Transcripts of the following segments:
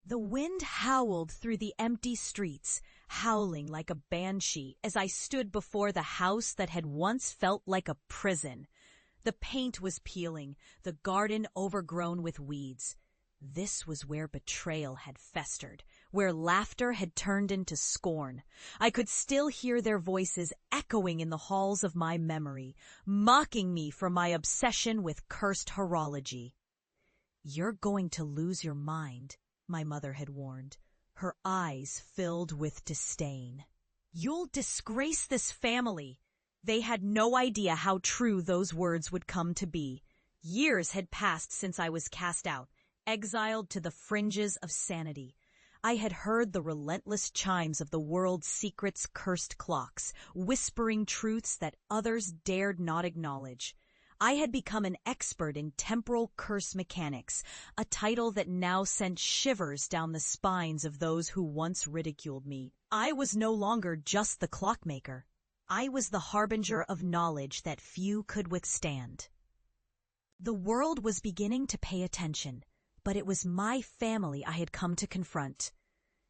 The wind howled through the empty streets, howling like a banshee as I stood before the house that had once felt like a prison. The paint was peeling, the garden overgrown with weeds. This was where betrayal had festered, where laughter had turned into scorn. I could still hear their voices echoing in the halls of my memory, mocking me for my obsession with cursed horology. "You're going to lose your mind," my mother had warned, her eyes filled with disdain. "You'll disgrace this family." They had no idea how true those words would come to be. Years had passed since I was cast out, exiled to the fringes of sanity. I had heard the relentless chimes of the world's secret's cursed clocks, whispering truths that others dared not acknowledge. I had become an expert in temporal curse mechanics, a title that now sent shivers down the spines of those who once ridiculed me. I was no longer just the clockmaker. I was the harbinger of knowledge that few could withstand. The world was beginning to pay attention, but it was my family I had come to confront.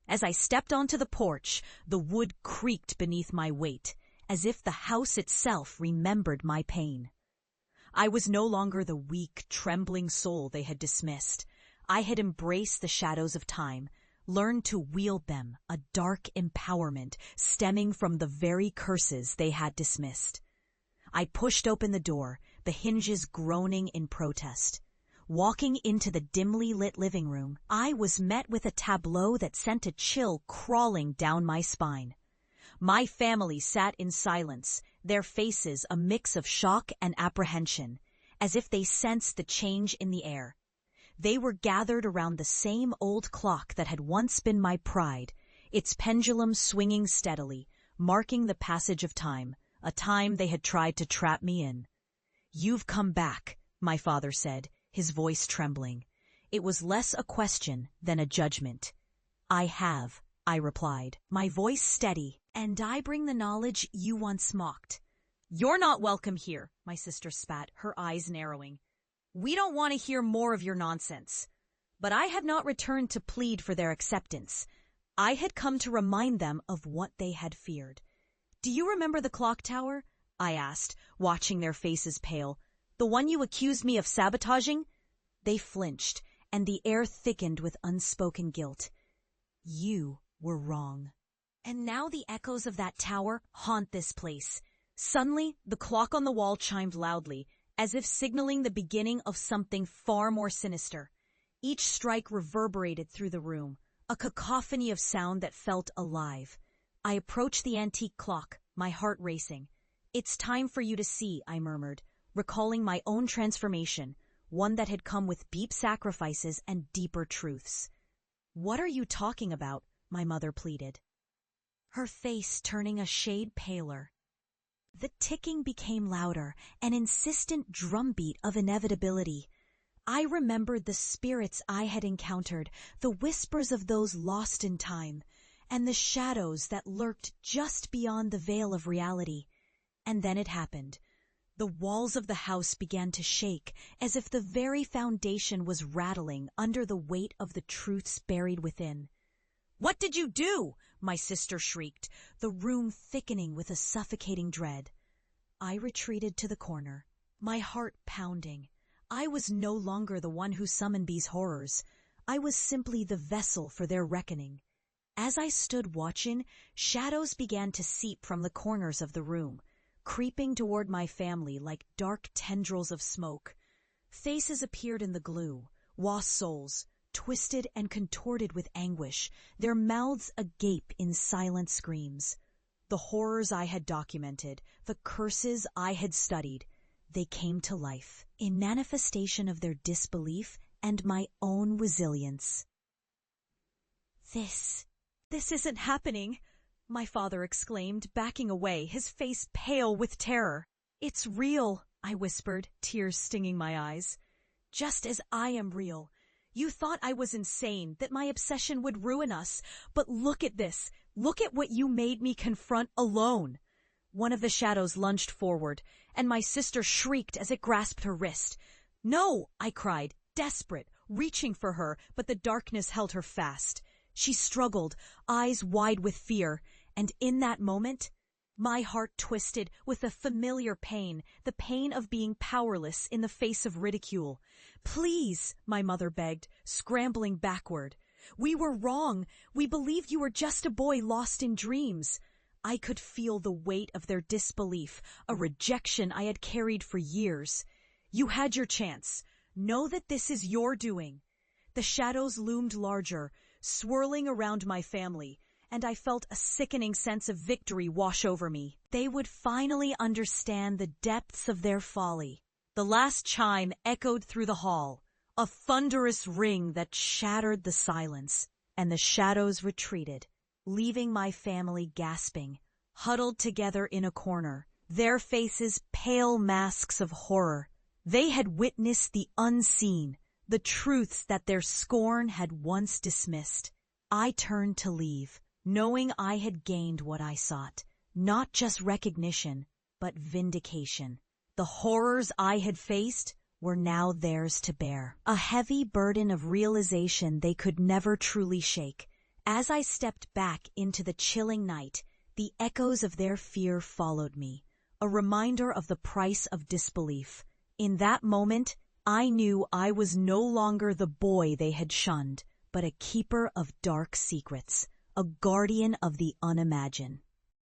As I stepped onto the porch, the wood creaked beneath my weight, as if the house itself remembered my pain. I was no longer the weak, trembling soul they had dismissed. I had embraced the shadows of time, learned to wield them, a dark empowerment stemming from the very curses they had dismissed. I pushed open the door, the hinges groaning in protest. Walking into the dimly lit living room, I was met with a tableau that sent a chill crawling down my spine. My family sat in silence, their faces a mix of shock and apprehension, as if they sensed the change in the air. They were gathered around the same old clock that had once been my pride, its pendulum swinging steadily, marking the passage of time, a time they had tried to trap me in. "You've come back," my father said, his voice trembling. It was less a question than a judgment. "I have," I replied, my voice steady, "and I bring the knowledge you once mocked." "You're not welcome here," my sister spat, her eyes narrowing. "We don't want to hear more of your nonsense." But I had not returned to plead for their acceptance. I had come to remind them of what they had feared. "Do you remember the clock tower?" I asked, watching their faces pale. "The one you accused me of sabotaging?" They flinched, and the air thickened with unspoken guilt. "You were wrong." And now the echoes of that tower haunt this place. Suddenly, the clock on the wall chimed loudly, as if signaling the beginning of something far more sinister. Each strike reverberated through the room, a cacophony of sound that felt alive. I approached the antique clock, my heart racing. "It's time for you to see," I murmured, recalling my own transformation, one that had come with deep sacrifices and deeper truths. "What are you talking about?" my mother pleaded, her face turning a shade paler. The ticking became louder, an insistent drumbeat of inevitability. I remembered the spirits I had encountered, the whispers of those lost in time, and the shadows that lurked just beyond the veil of reality. And then it happened. The walls of the house began to shake, as if the very foundation was rattling under the weight of the truths buried within. "What did you do?" my sister shrieked, the room thickening with a suffocating dread. I retreated to the corner, my heart pounding. I was no longer the one who summoned these horrors. I was simply the vessel for their reckoning. As I stood watching, shadows began to seep from the corners of the room, creeping toward my family like dark tendrils of smoke. Faces appeared in the glue, lost souls, twisted and contorted with anguish, their mouths agape in silent screams. The horrors I had documented, the curses I had studied, they came to life, in manifestation of their disbelief and my own resilience. This isn't happening," my father exclaimed, backing away, his face pale with terror. "It's real," I whispered, tears stinging my eyes. "Just as I am real. You thought I was insane, that my obsession would ruin us. But look at this. Look at what you made me confront alone." One of the shadows lunged forward, and my sister shrieked as it grasped her wrist. "No," I cried, desperate, reaching for her, but the darkness held her fast. She struggled, eyes wide with fear, and in that moment, my heart twisted with a familiar pain, the pain of being powerless in the face of ridicule. "Please," my mother begged, scrambling backward. "We were wrong. We believed you were just a boy lost in dreams." I could feel the weight of their disbelief, a rejection I had carried for years. "You had your chance. Know that this is your doing." The shadows loomed larger, swirling around my family, and I felt a sickening sense of victory wash over me. They would finally understand the depths of their folly. The last chime echoed through the hall, a thunderous ring that shattered the silence, and the shadows retreated, leaving my family gasping, huddled together in a corner, their faces pale masks of horror. They had witnessed the unseen, the truths that their scorn had once dismissed. I turned to leave, knowing I had gained what I sought, not just recognition, but vindication. The horrors I had faced were now theirs to bear, a heavy burden of realization they could never truly shake. As I stepped back into the chilling night, the echoes of their fear followed me, a reminder of the price of disbelief. In that moment, I knew I was no longer the boy they had shunned, but a keeper of dark secrets, a guardian of the unimagined.